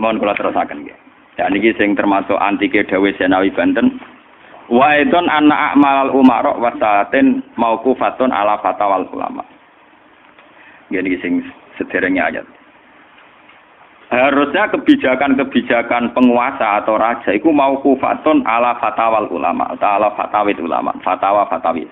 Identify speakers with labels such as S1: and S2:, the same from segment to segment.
S1: Mohon kula terusaken nggih. Ya niki sing termasuk antike dawuh Senawi Banten. Wa idon anna a'malal umara wa sa'atin mauqufatun ala fatawal ulama. Nggih niki sing sederenge ayat. Harusnya kebijakan-kebijakan penguasa atau raja itu mauqufatun ala fatawal ulama, ala fatawid ulama, fatwa-fatwi.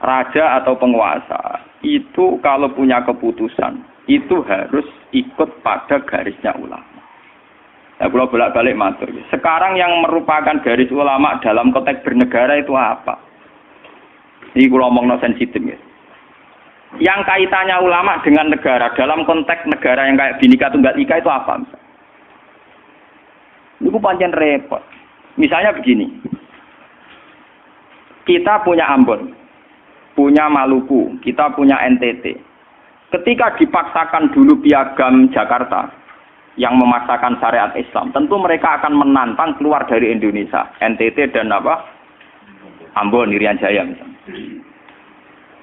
S1: Raja atau penguasa itu kalau punya keputusan itu harus ikut pada garisnya ulama. Nah, kalau bolak-balik matur. Sekarang yang merupakan garis ulama dalam konteks bernegara itu apa? Ini kalau ngomong sensitif ya. Yang kaitannya ulama dengan negara dalam konteks negara yang kayak Bhinneka Tunggal Ika itu apa? Ini pancen repot. Misalnya begini. Kita punya Ambon, punya Maluku, kita punya NTT. Ketika dipaksakan dulu piagam Jakarta yang memaksakan syariat Islam, tentu mereka akan menantang keluar dari Indonesia, NTT dan Ambon, Irian Jaya misalnya.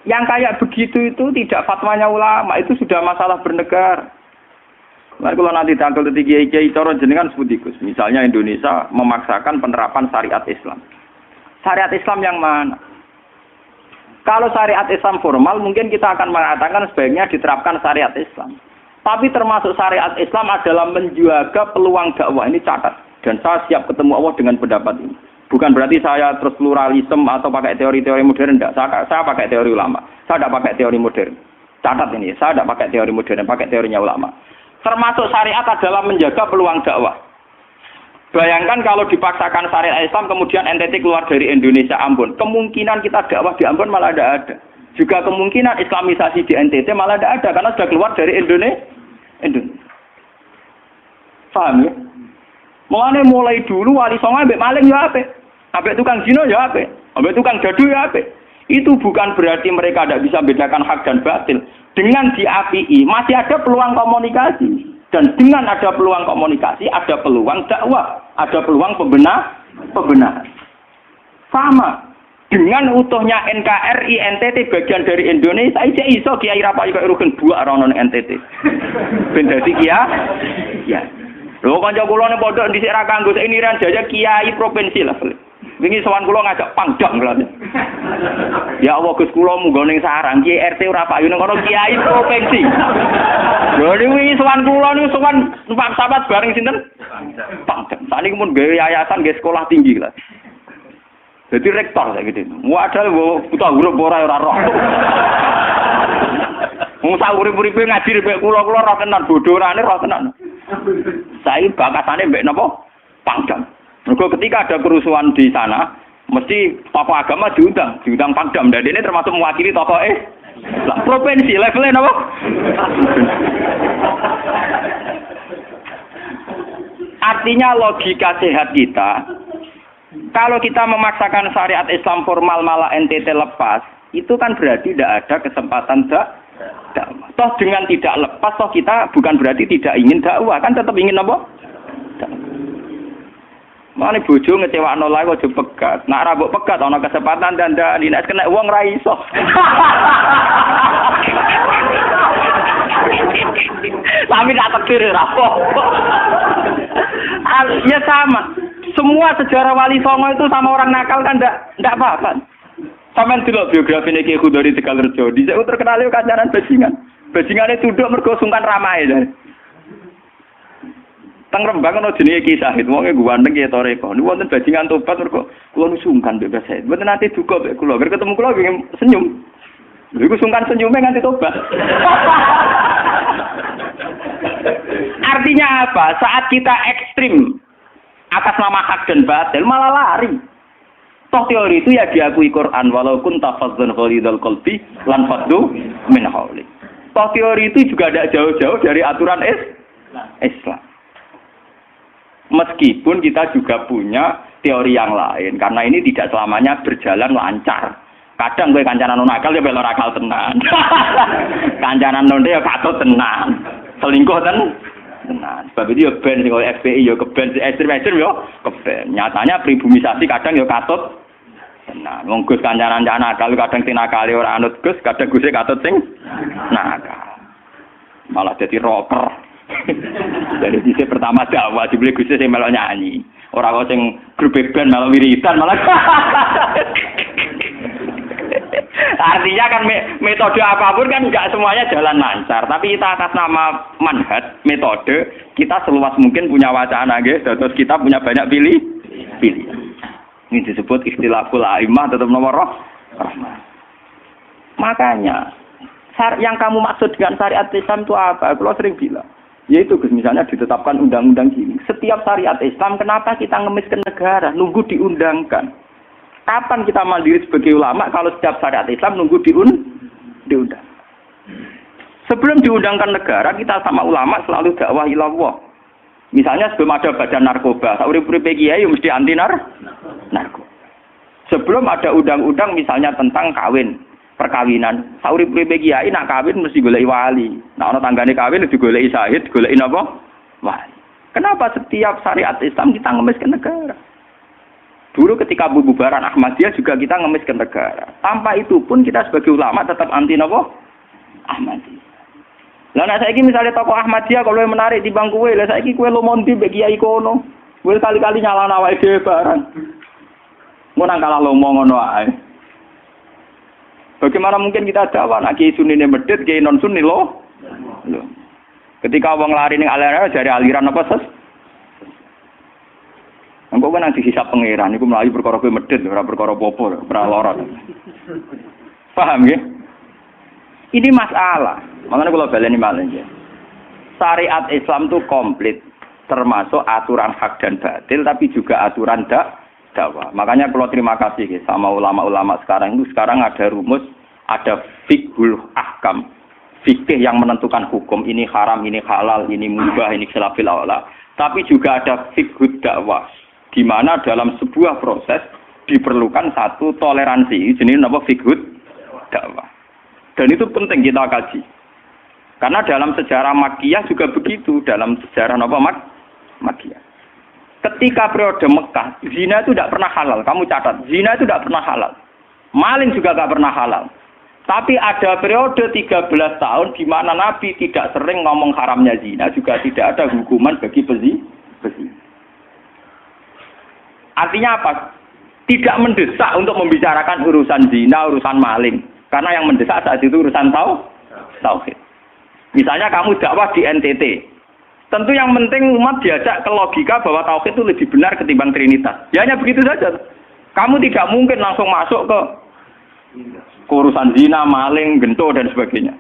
S1: Yang kayak begitu itu tidak fatwanya ulama, itu sudah masalah bernegara. Mari kalau nanti tanggal kiai coro jenengan sebutikus, misalnya Indonesia memaksakan penerapan syariat Islam. Syariat Islam yang mana? Kalau syariat Islam formal mungkin kita akan mengatakan sebaiknya diterapkan syariat Islam. Tapi termasuk syariat Islam adalah menjaga peluang dakwah. Ini catat. Dan saya siap ketemu Allah dengan pendapat ini. Bukan berarti saya terus pluralisme atau pakai teori-teori modern. Tidak. Saya pakai teori ulama. Saya tidak pakai teori modern. Catat ini. Saya tidak pakai teori modern. Pakai teorinya ulama. Termasuk syariat adalah menjaga peluang dakwah. Bayangkan kalau dipaksakan syariat Islam kemudian NTT keluar dari Indonesia Ambon. Kemungkinan kita dakwah di Ambon malah tidak ada. Juga kemungkinan Islamisasi di NTT malah tidak ada. Karena sudah keluar dari Indonesia. Paham ya? Mulai dulu wali songo ambek maling ya apik. Ambek tukang zina ya apik. Ambek tukang jadu ya apik. Itu bukan berarti mereka tidak bisa bedakan hak dan batil. Dengan diapii masih ada peluang komunikasi. Dan dengan ada peluang komunikasi ada peluang dakwah, ada peluang pembenahan. Sama dengan utuhnya NKRI NTT bagian dari Indonesia, saya iso kiai rapai kok rugen buak rono NTT. Ben dadi kiai. Ya. Lho kanca kula ning pondok dhisik ra kanggo ini ran jaya kiai provinsi lah. Wingi sowan kula ngajak pangdam kula. Ya Allah Gus kula munggo ning sarang kiai RT ora payu ning kono kiai provinsi. Lho wingi sowan kula niku sowan numpak sahabat bareng sinten? Pangdam. Saniki mun gawe yayasan nggih sekolah tinggi lah. Jadi rektor saya gitu. Wadah buta huruf ora roh. Wong sak urip-uripe ngaji mbek kula roh tenan bodorane roh tenan. Saya bakasane mbek napa? Pangdam. Mergo ketika ada kerusuhan di sana, mesti tokoh agama diundang Pangdam. Dan ini termasuk mewakili tokoh lah provinsi levelnya napa? Artinya logika sehat kita. Kalau kita memaksakan syariat Islam formal malah NTT lepas, itu kan berarti tidak ada kesempatan dakwah. Toh dengan tidak lepas, toh kita bukan berarti tidak ingin dakwah, kan tetap ingin apa? Mana bojo ngecewakno lae kok pegat. Nak ra mbok pegat ana kesempatan dandani nek kena wong ra iso. Tapi tak takdir ra apa. Ya sama. Semua sejarah Wali Songo itu sama orang nakal kan ndak apa-apa. Sampeyan delok biografi Ki Khudori Tegalrejo, dhisik terkenal yo kancanan bajingan. Bajingane tunduk mergo sungkan ramahe. Teng Rembang ana jenenge Ki Sahid, wonge ganteng ya toreko. Niku wonten bajingan tobat mergo kula sungkan mbek Sahid. Mboten nate duka mbek kula, ger ketemu kula nggih senyum. Lha iku sungkan senyume nganti tobat. Artinya apa? Saat kita ekstrim atas nama hak dan batil malah lari. Toh teori itu ya diakui Quran walaupun tafazzan ghalidul qalbi lan faddu min hauli. Toh teori itu juga tidak jauh-jauh dari aturan Islam. Meskipun kita juga punya teori yang lain karena ini tidak selamanya berjalan lancar. Kadang kowe kancanan nakal ya belok akal tenan. Kancanan nonde ya katut tenan. Selingkuh tenan. Sebab itu ya ben sing FPI ya keben ekstrem ya keben. Nyatanya pribumisasi kadang ya katut. Nah, wong Gus kancanan nakal kadang tinakali ora anut Gus, kadang Guse katut sing nakal. Malah jadi rocker. Dari sisi pertama dakwah dibeli Gus sing melok nyanyi. Ora kok sing grup band malah wiridan malah. Artinya kan metode apapun kan enggak semuanya jalan lancar, tapi kita atas nama manhaj, metode, kita seluas mungkin punya wacana nggih, terus kita punya banyak pilih. Ini disebut istilahul aimah tetap nomor rahmah. Makanya yang kamu maksud dengan syariat Islam itu apa? Kalau sering bilang, yaitu misalnya ditetapkan undang-undang gini. Setiap syariat Islam, kenapa kita ngemis ke negara? Nunggu diundangkan. Kapan kita mandiri sebagai ulama kalau setiap syariat Islam nunggu diundang? Sebelum diundangkan negara, kita sama ulama selalu dakwah ilallah. Misalnya sebelum ada badan narkoba, urip-uripe kiai mesti anti narkoba. Sebelum ada undang-undang misalnya tentang kawin, perkawinan, urip-uripe kiai nak kawin mesti goleki wali. Nah ana tanggane kawin digoleki syahid, goleki napa? Wali. Kenapa setiap syariat Islam kita ngemis ke negara? Dulu ketika bubaran Ahmadiyah juga kita ngemis ke negara. Tanpa itu pun kita sebagai ulama tetap anti napa? Ahmadiyah. Lah nek saiki misalnya tokoh Ahmadiyah kalau menarik di bangku kowe, lah saiki kowe lomonti mbek kiai kono. Kowe kali-kali nyalahno awake dhewe barang. Ngono kalah lomo ngono ae. Bagaimana mungkin kita dakwah nek kiai sunine medhit, kiai non sunni loh. Ketika wong lari ning aliran dari aliran apa ses? Engko kan nanti hisab pangeran iku mlayu perkara kowe medhit ora perkara apa-apa, ora lara. Paham ya? Ini masalah. Makanya kalau baleni malih ya. Syariat Islam itu komplit, termasuk aturan hak dan batil tapi juga aturan dakwah. Makanya kalau terima kasih ya, sama ulama-ulama sekarang itu sekarang ada rumus, ada fiqhul ahkam. Fikih yang menentukan hukum ini haram, ini halal, ini mubah, ini khilafil aula. Tapi juga ada fiqhud dakwah. Di mana dalam sebuah proses diperlukan satu toleransi, jenis apa fiqhud dakwah. Dan itu penting kita kaji. Karena dalam sejarah Makkiyah juga begitu, dalam sejarah apa Makkiyah. Ketika periode Mekah, zina itu tidak pernah halal. Kamu catat, zina itu tidak pernah halal. Maling juga tidak pernah halal. Tapi ada periode 13 tahun di mana Nabi tidak sering ngomong haramnya zina, juga tidak ada hukuman bagi pezina. Artinya apa? Tidak mendesak untuk membicarakan urusan zina, urusan maling. Karena yang mendesak saat itu urusan tauhid. Misalnya kamu dakwah di NTT. Tentu yang penting umat diajak ke logika bahwa tauhid itu lebih benar ketimbang trinitas. Ya hanya begitu saja. Kamu tidak mungkin langsung masuk ke urusan zina, maling, gento dan sebagainya.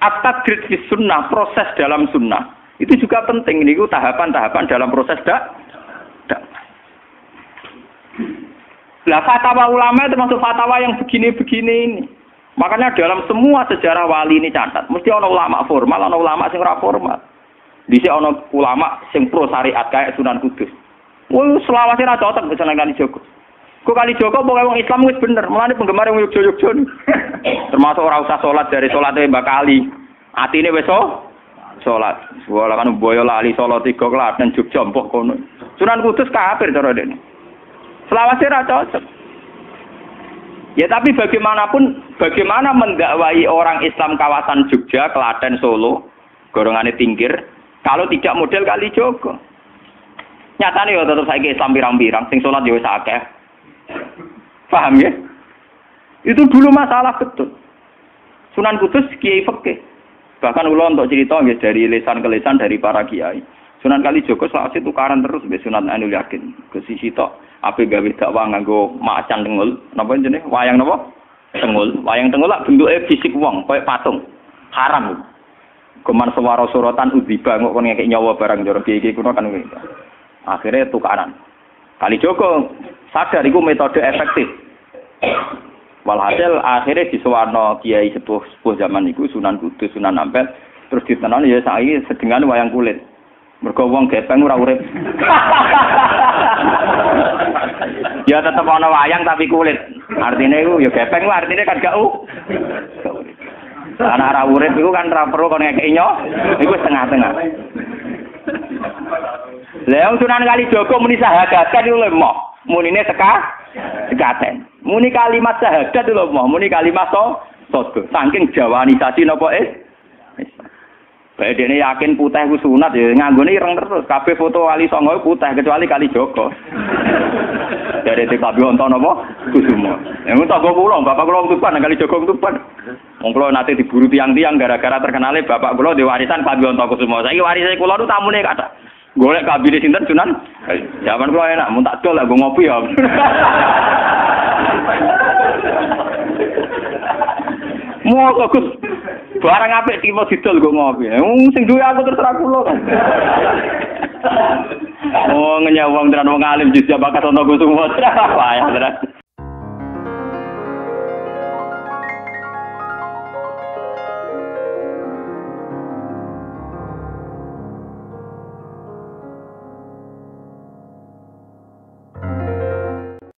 S1: At-tadrid fi sunnah, proses dalam sunnah. Itu juga penting, ini tahapan-tahapan dalam proses dakwah. Lah fatwa ulama termasuk fatwa yang begini-begini ini. Makanya dalam semua sejarah wali ini catat, mesti ana ulama formal, ana ulama sing ora formal. Dhisik ana ulama sing pro syariat kayak Sunan Kudus. Woi, selawase ra cocok mbek Sunan Kalijaga. Kok Kalijaga pokoke wong Islam wis bener, mulane penggemar wong Yogya-Yogya. Termasuk ora usah salat dari salate Mbak Kali. Atine wis salat. Wala kan boyo lali salat 3 klaten Jogja mbok kono. Sunan Kudus kafir cara dene. Selawase ra cocok. Ya tapi bagaimanapun, bagaimana mendakwai orang Islam kawasan Jogja, Klaten, Solo, golongane Tingkir, kalau tidak model Kalijaga. Nyatane ya tetep saiki Islam pirang-pirang, sing salat ya wis akeh. Paham ya? Itu dulu masalah betul. Sunan Kudus kiai fikih. Bahkan ulo untuk cerita ya dari lisan ke lisan dari para kiai. Sunan Kalijaga selawase tukaran terus mbek Sunan Ainul Yakin. Ke sisi tok ape gawe dakwah nganggo macan tengul, napa jenenge? Wayang napa? Tengul. Wayang tengul lak bentuke fisik wong, koyo patung. Haram. Geman swara sorotan udziba kok kon ngekek nyawa barang jero iki kuno kan ngene. Akhirnya tukaran. Kalijaga sadar iku metode efektif. Walhasil akhirnya disuwarno kiai sepuh zaman iku Sunan Kudus, Sunan Ampel, terus ditenani ya saiki sedengan wayang kulit. Mergo wong gepeng ora urip. Ya tetep ana wayang tapi kulit. Artine iku ya gepeng wae artine kan gak Anak ora urip iku kan ora perlu kon ngekeki nyo, iku setengah-tengah. Lah Sunan Kalijaga muni syahadat kan iku lemah. Munine sekaten. Muni kalimat syahadat lho muni kalimat sodo. Saking jawanisasi napa Bae dene yakin putih ku sunat ya nganggone ireng terus. Kabeh foto Wali Songo putih kecuali Kali Joko. Dari TKB wonten napa? Kusumo. Yang tangga kula, bapak kula tuban Kali Joko tuban. Wong kula nate diburu tiang-tiang gara-gara terkenale bapak kula di warisan Kabeh Kusumo. Saiki warise kula nu tamune kathah. Golek kabine sinten Sunan? Zaman kula enak mun tak dol lah go ngopi ya. Mau Gus. Barang apik timo didol go ngopi. Sing duwe aku terserah kula. Oh ngenyawang tenan wong alim jujur bakat ana Kusumo. Payah tenan.